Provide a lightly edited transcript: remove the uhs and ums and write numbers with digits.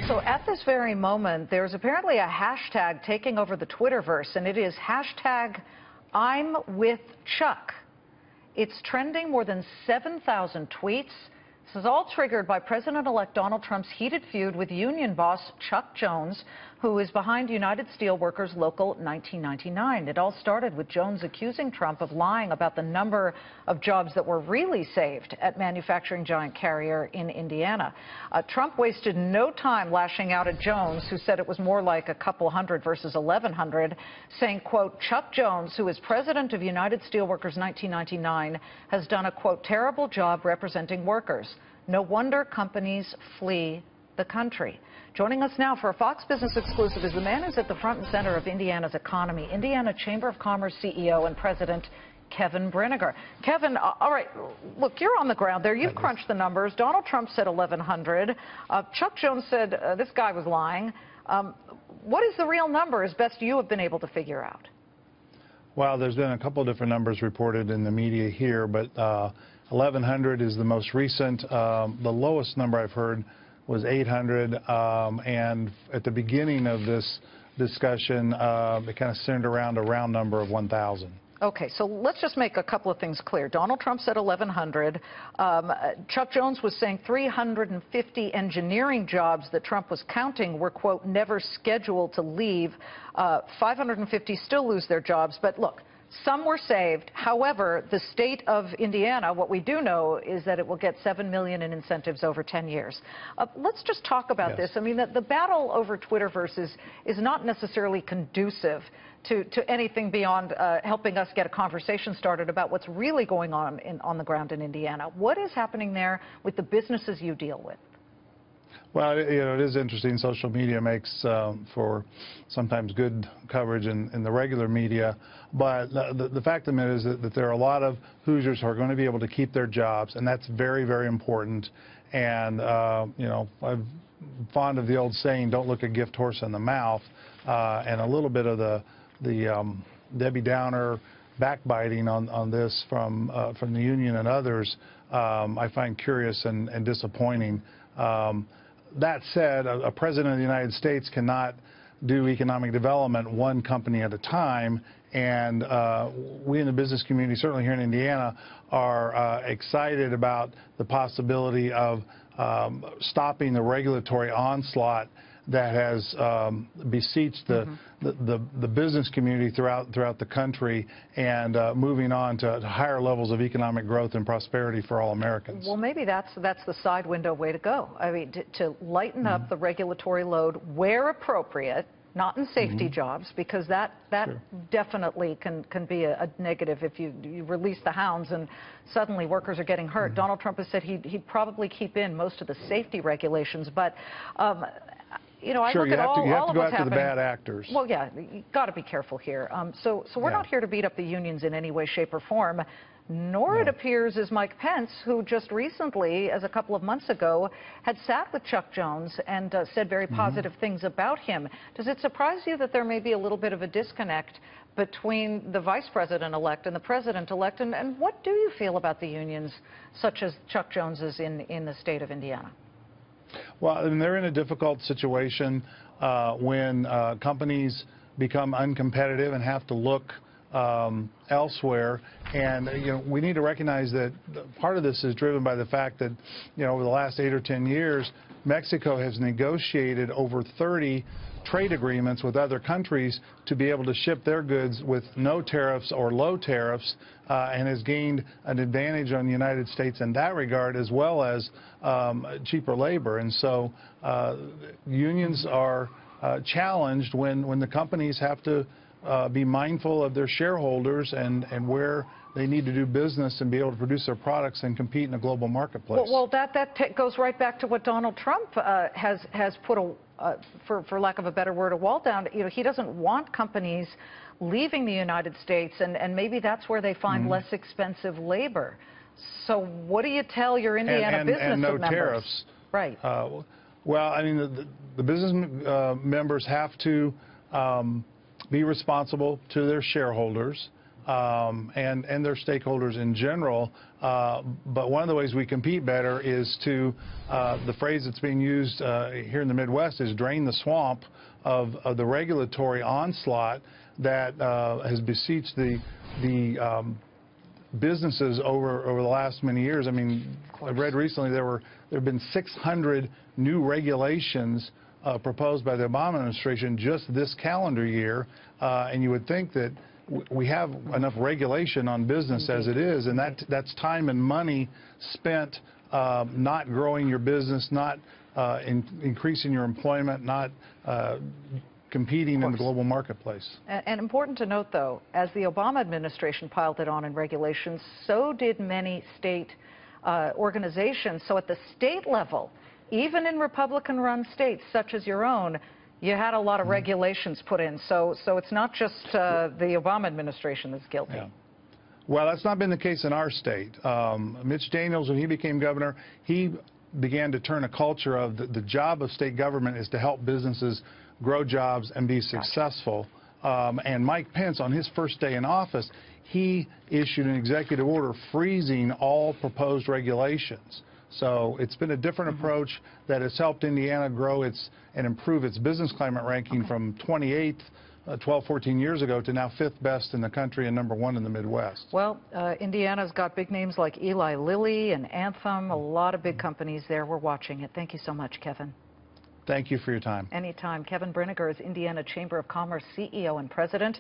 So at this very moment, there's apparently a hashtag taking over the Twitterverse, and it is hashtag I'm with Chuck. It's trending more than 7,000 tweets. This is all triggered by President-elect Donald Trump's heated feud with union boss Chuck Jones, who is behind United Steelworkers Local 1999. It all started with Jones accusing Trump of lying about the number of jobs that were really saved at manufacturing giant Carrier in Indiana. Trump wasted no time lashing out at Jones, who said it was more like a couple hundred versus 1,100, saying, quote, Chuck Jones, who is president of United Steelworkers 1999, has done a, quote, terrible job representing workers. No wonder companies flee the country. Joining us now for a Fox Business exclusive is the man who's at the front and center of Indiana's economy, Indiana Chamber of Commerce CEO and President Kevin Brinegar. Kevin, all right, look, you're on the ground there. You've crunched the numbers. Donald Trump said 1,100. Chuck Jones said this guy was lying. What is the real number, as best you have been able to figure out? Well, there's been a couple of different numbers reported in the media here, but 1,100 is the most recent. The lowest number I've heard was 800, and at the beginning of this discussion, it kind of centered around a round number of 1,000. Okay, so let's just make a couple of things clear. Donald Trump said 1,100. Chuck Jones was saying 350 engineering jobs that Trump was counting were, quote, never scheduled to leave. 550 still lose their jobs. But look, some were saved. However, the state of Indiana, what we do know is that it will get $7 million in incentives over 10 years. Let's just talk about this. I mean, the battle over Twitterverse is not necessarily conducive to anything beyond helping us get a conversation started about what's really going on the ground in Indiana. What is happening there with the businesses you deal with? Well, you know, it is interesting. Social media makes for sometimes good coverage in the regular media. But the fact of it is that there are a lot of Hoosiers who are going to be able to keep their jobs, and that's very, very important. And, you know, I'm fond of the old saying, don't look a gift horse in the mouth. And a little bit of the Debbie Downer backbiting on this from the union and others, I find curious and disappointing. That said, a president of the United States cannot do economic development one company at a time, and we in the business community, certainly here in Indiana, are excited about the possibility of stopping the regulatory onslaught that has besieged the business community throughout the country, and moving on to higher levels of economic growth and prosperity for all Americans. Well, maybe that's the side window way to go. I mean, to lighten up the regulatory load where appropriate, not in safety jobs, because that definitely can be a negative if you release the hounds and suddenly workers are getting hurt. Donald Trump has said he'd probably keep in most of the safety regulations, but you know, I look at all of what's happening. You have to go after the bad actors. Well, yeah, you got to be careful here. So we're not here to beat up the unions in any way, shape, or form. Nor it appears is Mike Pence, who just recently, as a couple of months ago, had sat with Chuck Jones and said very positive things about him. Does it surprise you that there may be a little bit of a disconnect between the vice president-elect and the president-elect? And what do you feel about the unions, such as Chuck Jones's in the state of Indiana? Well, I mean, they're in a difficult situation when companies become uncompetitive and have to look elsewhere. And, you know, we need to recognize that part of this is driven by the fact that, you know, over the last 8 or 10 years, Mexico has negotiated over 30 trade agreements with other countries to be able to ship their goods with no tariffs or low tariffs, and has gained an advantage on the United States in that regard, as well as cheaper labor. And so unions are challenged when the companies have to be mindful of their shareholders and where they need to do business and be able to produce their products and compete in a global marketplace. Well, that goes right back to what Donald Trump has put for lack of a better word, a wall down. You know, he doesn't want companies leaving the United States, and maybe that's where they find less expensive labor. So what do you tell your Indiana business and no members? Tariffs. Right. Well, I mean, the business members have to be responsible to their shareholders. and their stakeholders in general. But one of the ways we compete better is to, the phrase that's being used here in the Midwest is drain the swamp of the regulatory onslaught that has besieged the businesses over the last many years. I mean, I read recently there have been 600 new regulations proposed by the Obama administration just this calendar year, and you would think that we have enough regulation on business as it is, and that's time and money spent not growing your business, not increasing your employment, not competing in the global marketplace. And important to note, though, as the Obama administration piled it on in regulations, so did many state organizations. So at the state level, even in Republican-run states such as your own, you had a lot of regulations put in. So it's not just the Obama administration that's guilty. Yeah. Well, that's not been the case in our state. Mitch Daniels, when he became governor, he began to turn a culture of the job of state government is to help businesses grow jobs and be successful. And Mike Pence, on his first day in office, he issued an executive order freezing all proposed regulations. So it's been a different approach that has helped Indiana grow and improve its business climate ranking from 28th 12, 14 years ago to now 5th best in the country and #1 in the Midwest. Well, Indiana's got big names like Eli Lilly and Anthem, a lot of big companies there. We're watching it. Thank you so much, Kevin. Thank you for your time. Anytime. Kevin Brinegar is Indiana Chamber of Commerce CEO and President.